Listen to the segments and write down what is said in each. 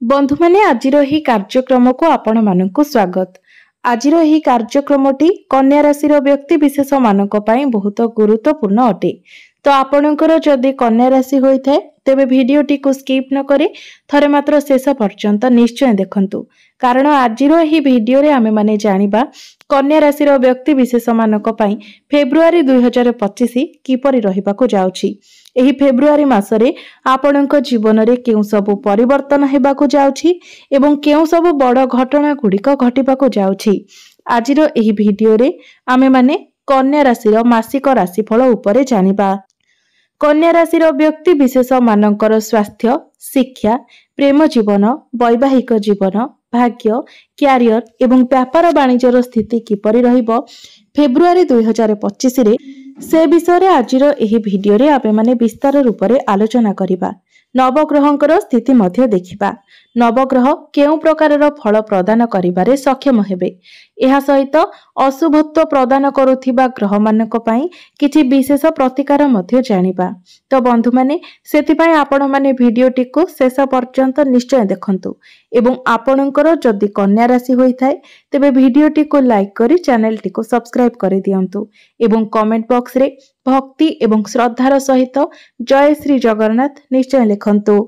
बंधु माने आजिर ही कार्यक्रम को आपण मानकु स्वागत। आजिर ही कार्यक्रमटी कन्या राशि व्यक्ति विशेष मानक पई बहुत गुरुत्वपूर्ण अटे। तो आपणकर जदि कन्या राशि होइथाय तेबे भिडियोटी को स्किप न करे थरे मात्र शेष पर्यंत निश्चय देखंतु, कारण आजिर ही भिडियो रे आमे माने जानिबा कन्या राशि व्यक्ति विशेष मानक पई फेब्रुआरी 2025 किपरि रहिबाकु जाउछि। एही फेब्रुआरी मासरे आपणक जीवन रे केउ सब परिवर्तन हेबाकु जाउछि एवं केउ सब बड़ घटना गुड़िक घटिबाकु जाउछि। आजिर एही भिडियो रे आमे माने कन्या राशि मासिक राशिफल उपरे जानिबा। कन्या राशि व्यक्ति विशेष मानकर स्वास्थ्य, शिक्षा, प्रेम जीवन, वैवाहिक जीवन, भाग्य, क्यारियर एवं व्यापार वाणिज्यर स्थिति किपरि रहिबो फेब्रुआरी 2025 रे से विषय रे आजिर एही भिडियो रे आबे माने विस्तार रूप रे आलोचना करिबा। नवग्रहंकर स्थिति मध्य देखिबा। नवग्रह केउ प्रकारर फल प्रदान करिबारे सक्षम हेबे। एहा सहित अशुभत्व प्रदान करुथिबा ग्रह मानक पई किछि विशेष प्रतिकार मध्य जानिबा। तो बंधु माने सेति पई आपण माने भिडियोटी को शेष पर्यंत निश्चय देखंतु एवं आपणकर जदि कन्या राशि होइथाय तेबे भिडियोटी को लाइक करी चैनलटी को सब्सक्राइब करि दियंतु एवं कमेंट बॉक्स रे भक्ति एवं श्रद्धार सहित जय श्री जगन्नाथ निश्चय लिखंतु।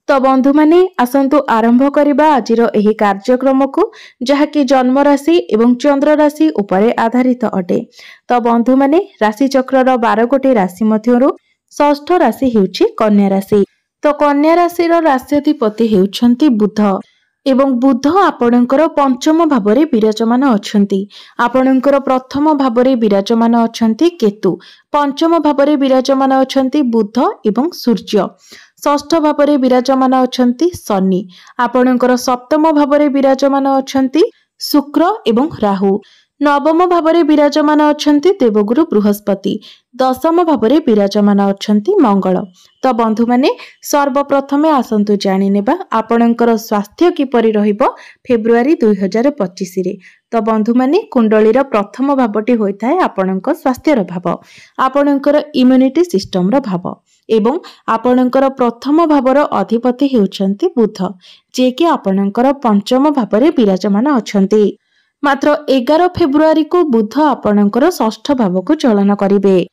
तो बंधु माने आसंतु आरंभ करिबा आजिर एही कार्यक्रम को, जहाकी जन्म राशि एवं चंद्र राशि उपरे आधारित अटे। तो बंधु माने राशि चक्रर 12 गोटी राशि मध्यरु षष्ठ राशि हेउछि कन्या राशि। तो कन्या राशिर राष्ट्राधिपति हेउछंती बुध एवं बुध आपणकर पंचम भावरे विराजमान अछंती। आपणकर प्रथम भावरे विराजमान अछंती केतु, पंचम भावरे विराजमान अछंती बुध एवं सूर्य, षष्ठ भावरे विराजमान अछंती शनि, आपणकर सप्तम भावरे विराजमान अछंती शुक्र एवं राहु, नवम भावरे विराजमान अछंती देवगुरु बृहस्पति, दशम भावरे विराजमान अछंती मंगल। तो बंधु माने सर्वप्रथमे आसंतु जानि नेबा आपणकर स्वास्थ्य किपरि रहिबो फेब्रुआरी 2025 रे। तो बंधु माने कुंडलीर प्रथम भावटी होइथाय आपणकर स्वास्थ्यर भाव, आपणकर इम्यूनिटी सिस्टम रो भाव एवं आपणकर प्रथम भावर अधिपति हेउछंती बुध, जे कि आपणकर पंचम भावरे विराजमान अछंती। मात्र 11 फेब्रुआरी को बुध आपणकर षष्ठ भाव को चलन करिवे।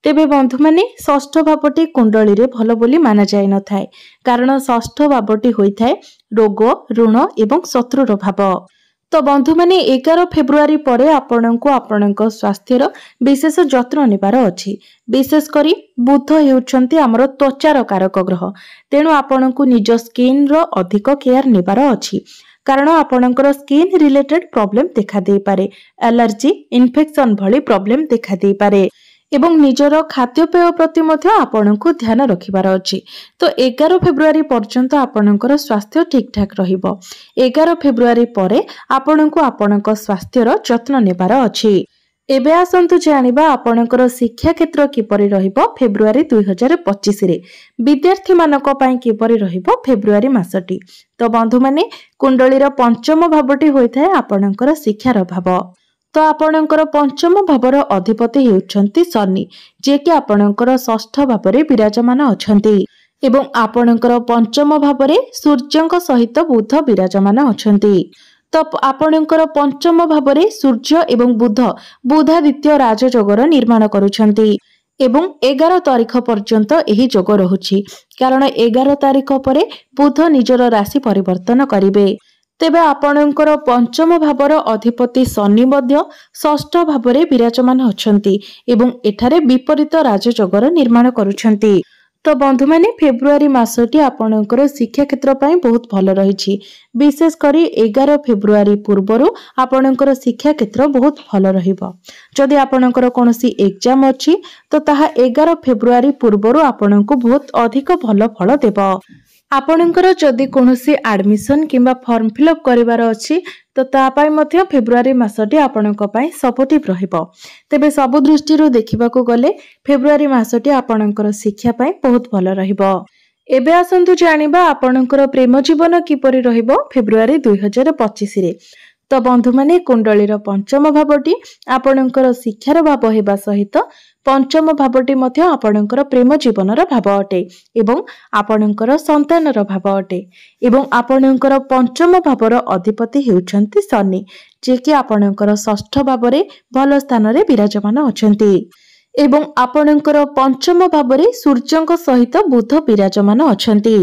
तेबे बंधु माने षष्ठ भावटी कुंडली रे भलो बोली माना जाय न थाए, कारण षष्ठ भावटी होइथाय रोग, ऋण एवं शत्रुर भाव। तो बंधु माने 11 फेब्रुआरी परे आपणको आपणक स्वास्थ्यर विशेष जत्न नेबार अछि। विशेष करी बुध हेउछंती हमर त्वचार कारक ग्रह, तेनु आपणको निज स्किन रो अधिक केयर नेबार अछि, कारण आपणकर स्किन रिलेटेड प्रॉब्लम देखा दे पारे, एलर्जी, इन्फेक्शन भली प्रॉब्लम देखा दे पारे एवं निजर खाद्यपेय प्रति मध्य आपणको ध्यान रखिबार अछि। तो 11 फेब्रुआरी पर्यंत आपणकर स्वास्थ्य ठीक ठाक रहिबो। 11 फेब्रुआरी परे आपणको आपणक स्वास्थ्यर जत्न नेबार अछि। एबे आसंतु जानिबा आपणकर शिक्षा क्षेत्र किपरि रहिबो फेब्रुआरी 2025 रे। विद्यार्थी मानक पई किपरि रहिबो फेब्रुआरी मासटी। तो बंधु माने कुंडलीर पंचम भावटी होइथाय आपणकर शिक्षार भाव। तो आपणकर पंचम भावर अधिपति हेउछंती शनि, जे कि आपणकर षष्ठ भावरे विराजमान अछंती एवं आपणकर पंचम भावरे सूर्यंक सहित बुध विराजमान अछंती। तो आपणकर पंचम भावरे सूर्य एवं बुध बुधादित्य राजयोगर निर्माण करुछंती एवं 11 तारिख पर्यंत एही जोग रहुछि, कारण 11 तारिख परे बुध निजर राशि परिवर्तन करिवे। तेबे आपणकर पंचम भावर अधिपति शनि मध्य षष्ठ भावरे विराजमान अछंती एवं एठारे विपरीत राजयोगर निर्माण करुछंती। तो बंधु माने फेब्रुआरी मासटी आपणकर शिक्षा क्षेत्र पई बहुत भल रहिछि। विशेष करी 11 फेब्रुआरी पूर्वरु आपणकर शिक्षा क्षेत्र बहुत भल रहिबो। जदि आपणकर कोनोसी एग्जाम अछि तो ताहा 11 फेब्रुआरी पूर्वरु आपणको बहुत अधिक भल फल देबो। आपणकर जदि कोनोसी एडमिशन किंबा फॉर्म फिलअप करिवार अछि तो ता पई मध्य फेब्रुआरी मासटी आपणक पई सपोर्टिव रहिबो। तेबे सब दृष्टिरु देखिबाकू गले फेब्रुआरी मासटी आपणकर शिक्षा पई बहुत भल रहिबो। एबे आसंतु जानिबा आपणकर प्रेम जीवन किपरि रहिबो फेब्रुआरी 2025 रे। तो तो बंधु माने कुंडलीर पंचम भावटी आपणकर शिक्षार भाव हेबा सहित पंचम भावटी मध्य आपणकर प्रेम जीवनर भाव अटे एवं आपणकर संतानर भाव अटे एवं आपणकर पंचम भावर अधिपति हेउछन्ति शनि जे कि आपणकर षष्ठ भावरे भल स्थान रे विराजमान अछन्ति एवं आपणकर पंचम भावरे सूर्यंक सहित बुध विराजमान अछन्ति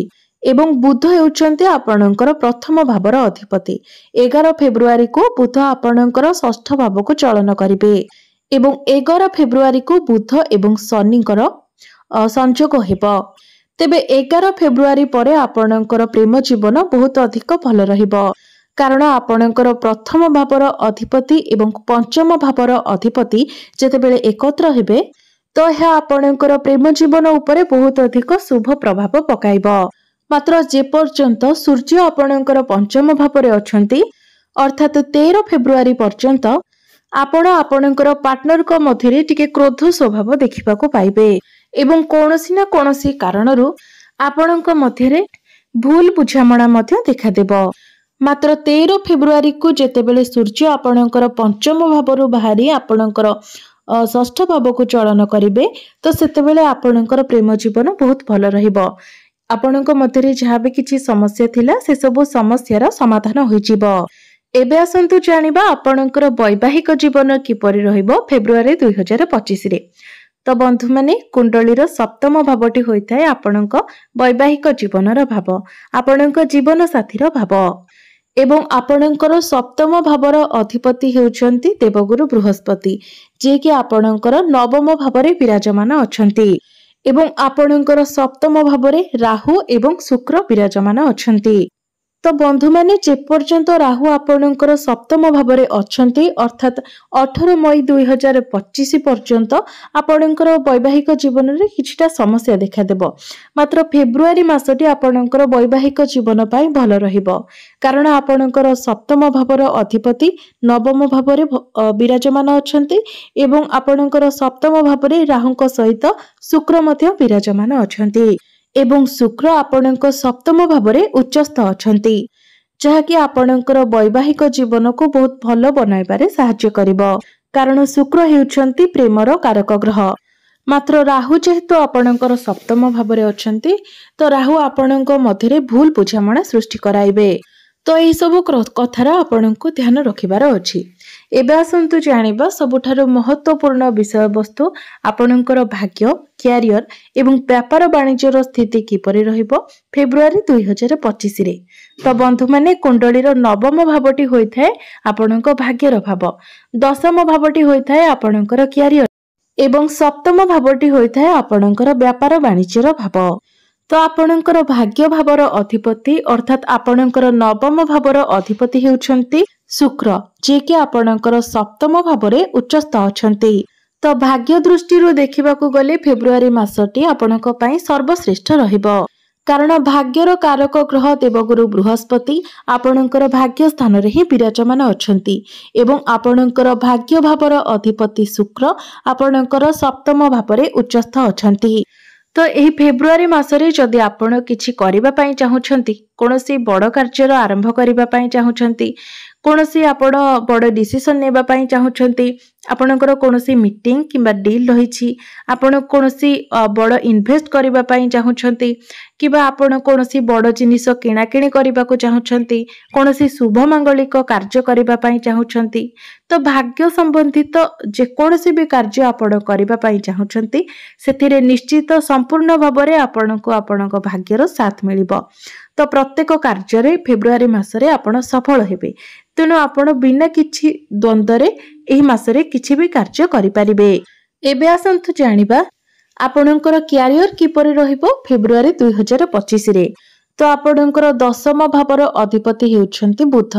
एवं बुध हेउछन्ति आपणकर प्रथम भावर अधिपति 11 फेब्रुआरी को बुध आपणकर षष्ठ भाव को चलन करिवे एवं 11 फेब्रुआरी को बुध एवं शनिकर संयोग हेबो तेबे 11 फेब्रुआरी परे आपणकर प्रेम जीवन बहुत अधिक भल रहिबो कारण आपणकर प्रथम भावर अधिपति एवं पंचम भावर अधिपति जेतेबेले एकत्र हेबे तो यह आपणकर प्रेम जीवन उपरे बहुत अधिक शुभ प्रभाव पकाइबो मात्र जे पर्यंत सूर्य आपणकर पंचम भावरे अछंती अर्थात 13 फेब्रुआरी पर्यंत आपण आपणकर पार्टनर को मध्यरे टिके क्रोध स्वभाव देखिबाको पाइबे एवं कोनोसी ना कोनोसी कारणरू आपणक मध्यरे भूल बुझामणा मध्य देखा देबो मात्र 13 फेब्रुआरी को जेतेबेले सूर्य आपणकर पंचम भावरू बाहरी आपणकर षष्ठ भाव को चलन करिवे तो सेतेबेले आपणकर प्रेम जीवन बहुत भल रहिबो आपणक मध्यरे जहाँ भी किछि समस्या थिला से सब समस्यार समाधान होइजिबो एबे आसंतु जानिबा आपणकर वैवाहिक जीवन किपरि रहिबो फेब्रुआरी 2025 रे तो बंधु माने कुंडलीर सप्तम भावटी होइथाय आपणक वैवाहिक जीवनर भाव आपणक जीवन साथीर भाव एवं आपणकर सप्तम भावर अधिपति हेउछन्ति देवगुरु बृहस्पति जे कि आपणकर नवम भावरे विराजमान अछन्ति एवं आपणकर सप्तम भावरे राहु एवं शुक्र विराजमान अछन्ति तो बंधु माने जे पर्यंत राहु आपणकर सप्तम भावरे अछन्ति अर्थात 18 मई 2025 पर्यंत आपणकर वैवाहिक जीवन रे किछिटा समस्या देखा देबो मात्र फेब्रुआरी मासटी आपणकर वैवाहिक जीवन पाई भल रहिबो कारण आपणकर सप्तम भावर अधिपति नवम भावरे विराजमान अछन्ति एवं आपणकर सप्तम भावरे राहुଙ୍କ सहित शुक्र मध्य विराजमान अछन्ति एवं शुक्र आपणक सप्तम भावरे उच्चस्थ अछन्ति जहाँकि आपणकर वैवाहिक जीवन को बहुत भल बनाइबारे साहाय्य करिवो कारण शुक्र हेउछन्ति प्रेमर कारक ग्रह मात्र राहु जेहेतु आपणकर सप्तम भावरे अछन्ति तो राहु आपणक मध्यरे भूल बुझामणा सृष्टि कराइबे तो यही सब कथार आपणको ध्यान रखिबार अछि एबे आसंतु जानिबा सबुठारु महत्वपूर्ण विषय वस्तु आपणकर भाग्य क्यारियर एवं व्यापार वाणिज्यर स्थिति किपरि रहिबो फेब्रुआरी 2025 रे तो बंधु माने कुंडलीर नवम भावटी होइथाय आपणको भाग्यर भाव दशम भावटी होइथाय आपणकर क्यारियर एवं सप्तम भावटी होइथाय आपणकर व्यापार वाणिज्यर भाव तो आपणकर भाग्य भावर अधिपति अर्थात आपणकर नवम भावर अधिपति हेउछन्ति शुक्र जे कि आपणकर सप्तम भावरे उच्चस्थ अछन्ति तो भाग्य दृष्टि देखिबाकू गले फेब्रुआरी मासटी आपणक पई सर्वश्रेष्ठ रहिबो कारण भाग्यर कारक ग्रह देवगुरु बृहस्पति आपणकर भाग्य स्थान रे ही विराजमान अछन्ति एवं आपणकर भाग्य भावर अधिपति शुक्र आपणकर सप्तम भावरे उच्चस्थ अछन्ति तो यही फेब्रुआरी मासरे जदि आपण किछि करिबा पई चाहुछन्ति कोनोसी बड़ कार्यर आरंभ करिबा पई चाहुछन्ति कोनोसी आपण बड़ डिसिजन नेबा पई चाहुछन्ति आपणकर कोनोसी मीटिंग किबा डील रहिछि आपण कोनोसी बड़ इन्वेस्ट करिबा पई चाहुछन्ति किबा आपण कोनोसी बड़ जिनिस किणा किणी करिबा को चाहुछन्ति कोनोसी शुभ मांगलिक कार्य करिबा पई चाहुछन्ति तो भाग्य संबंधित जे कोनोसी भी कार्य आपण करिबा पई चाहुछन्ति सेथिरे निश्चित संपूर्ण भाबरे आपणको आपणको भाग्यर साथ मिलिबो तो प्रत्येक कार्य रे फेब्रुआरी मासरे आपण सफल हेबे तेणु आपण बिना किछि द्वंद्वरे एही मासरे किछि भी कार्य करि परिबे एबे आसंतु जानिबा आपणकर क्यारियर किपरि रहिबो फेब्रुआरी 2025 रे तो आपणकर दशम भावर अधिपति हेउछन्ति बुध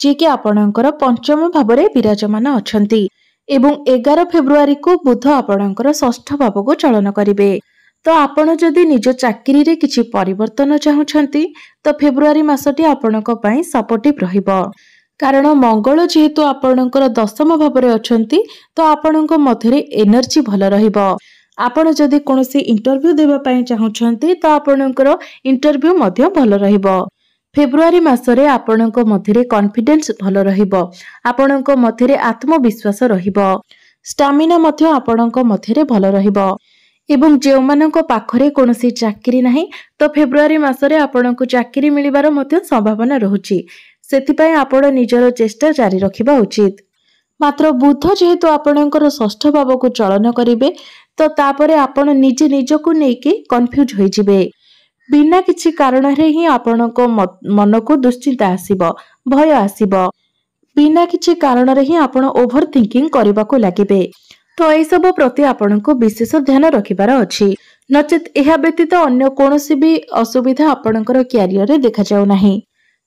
जे कि आपणकर पंचम भावरे विराजमान अछन्ति एवं 11 फेब्रुआरी को बुध आपणकर षष्ठ भाव को चलन करिवे तो आपण जदि निज चाकरी रे किछि परिवर्तन चाहुछन्ति तो फेब्रुआरी मासटी आपणक पई सपोर्टिव रहिबो कारण मंगल जेहेतु आपणकर दशम भावरे अछन्ति तो आपणक मध्यरे एनर्जी भल रहिबो आपण जदि कोनोसी इंटरव्यू देबा पई चाहुछन्ति तो आपणकर इंटरव्यू मध्य भल रहिबो फेब्रुआरी मासरे आपणक मध्यरे कॉन्फिडेंस भल रहिबो। आपणक मध्यरे आत्मविश्वास रहिबो। स्टामिना मध्य आपणक मध्यरे भल रहिबो। एवं जेउमानक पाखरे कोनोसी चाकरी नाही तो फेब्रुआरी मासरे आपणक चाकरी मिलिबार मध्य संभावना रहुची। सेतिपय आपण निजर चेष्टा जारी रखिबा उचित। मात्र बुध जेहेतु आपणकर षष्ठ भाव को चलन करिवे तो तापरे आपण निजे निजको नेकी कन्फ्यूज होई जिवे। बिना किछि कारण रे ही आपणको मन को दुश्चिंता आसीबो, भय आसीबो। बिना किछि कारण रे ही आपण ओभर थिंकिंग करबा को लागिबे। तो ए सब प्रति आपणको विशेष ध्यान रखिबार अछि। नचेत एहा व्यतीत अन्य कोनोसी भी असुविधा आपणकर क्यारियर रे देखा जाउ नाही।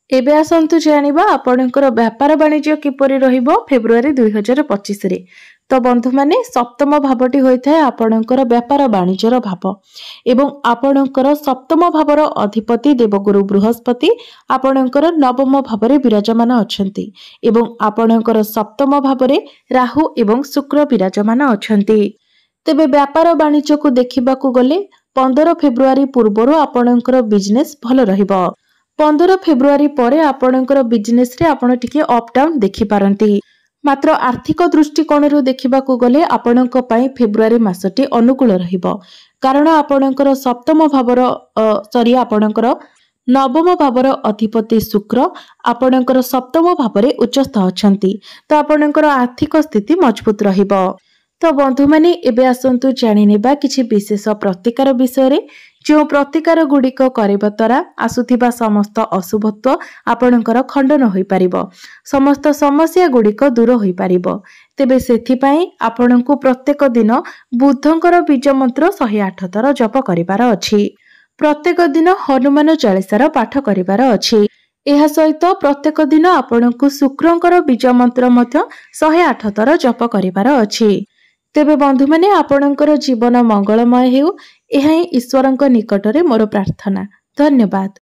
एबे आसंतु जानिबा आपणकर व्यापार वाणिज्य किपरि रहिबो फेब्रुआरी 2025 रे। तो बंधु माने सप्तम भावटी होइथाय आपणकर व्यापार वाणिज्यर भाव एवं आपणकर सप्तम भावर अधिपति देवगुरु बृहस्पति आपणकर नवम भावरे विराजमान अछंती एवं आपणकर सप्तम भावरे राहु एवं शुक्र विराजमान अछंती। तेबे व्यापार वाणिज्य को देखिबा को गले 15 फेब्रुआरी पूर्वरु आपणकर बिजनेस भल रहिबो। 15 फेब्रुआरी परे आपणकर बिजनेस रे आपण टिके अप डाउन देखि पारंती। मात्र आर्थिक दृष्टिकोणरू देखिबा को गले आपणक पई फेब्रुआरी मासटी अनुकूल रहिबो। कारण आपणकर सप्तम भावर आपणकर नवम भावर अधिपति शुक्र आपणकर सप्तम भावरे उच्चस्थ अछंती। तो आपणकर आर्थिक स्थिति मजबूत रहिबो। तो बंधु माने एबे आसंतु जानि नेबा किछि विशेष प्रतिकार विषय रे। जो प्रतिकार गुड़िक करबा द्वारा आसुथिबा समस्त अशुभत्व आपणकर खंडन होई परिबो। समस्त समस्या गुड़िक दूर होई परिबो। तेबे सेथि पई आपणको प्रत्येक दिन बुद्धंकर बीज मंत्र 108 थर जप करिवार अछि। प्रत्येक दिन हनुमान चालीसार पाठ करिवार अछि। एहा सहित प्रत्येक दिन आपणको शुक्रंकर बीज मंत्र मध्य 108 थर जप करिवार अछि। तेबे बंधु माने आपणकर जीवन मंगलमय हेउ एहा ईश्वरंक निकटरे मोर प्रार्थना। धन्यवाद।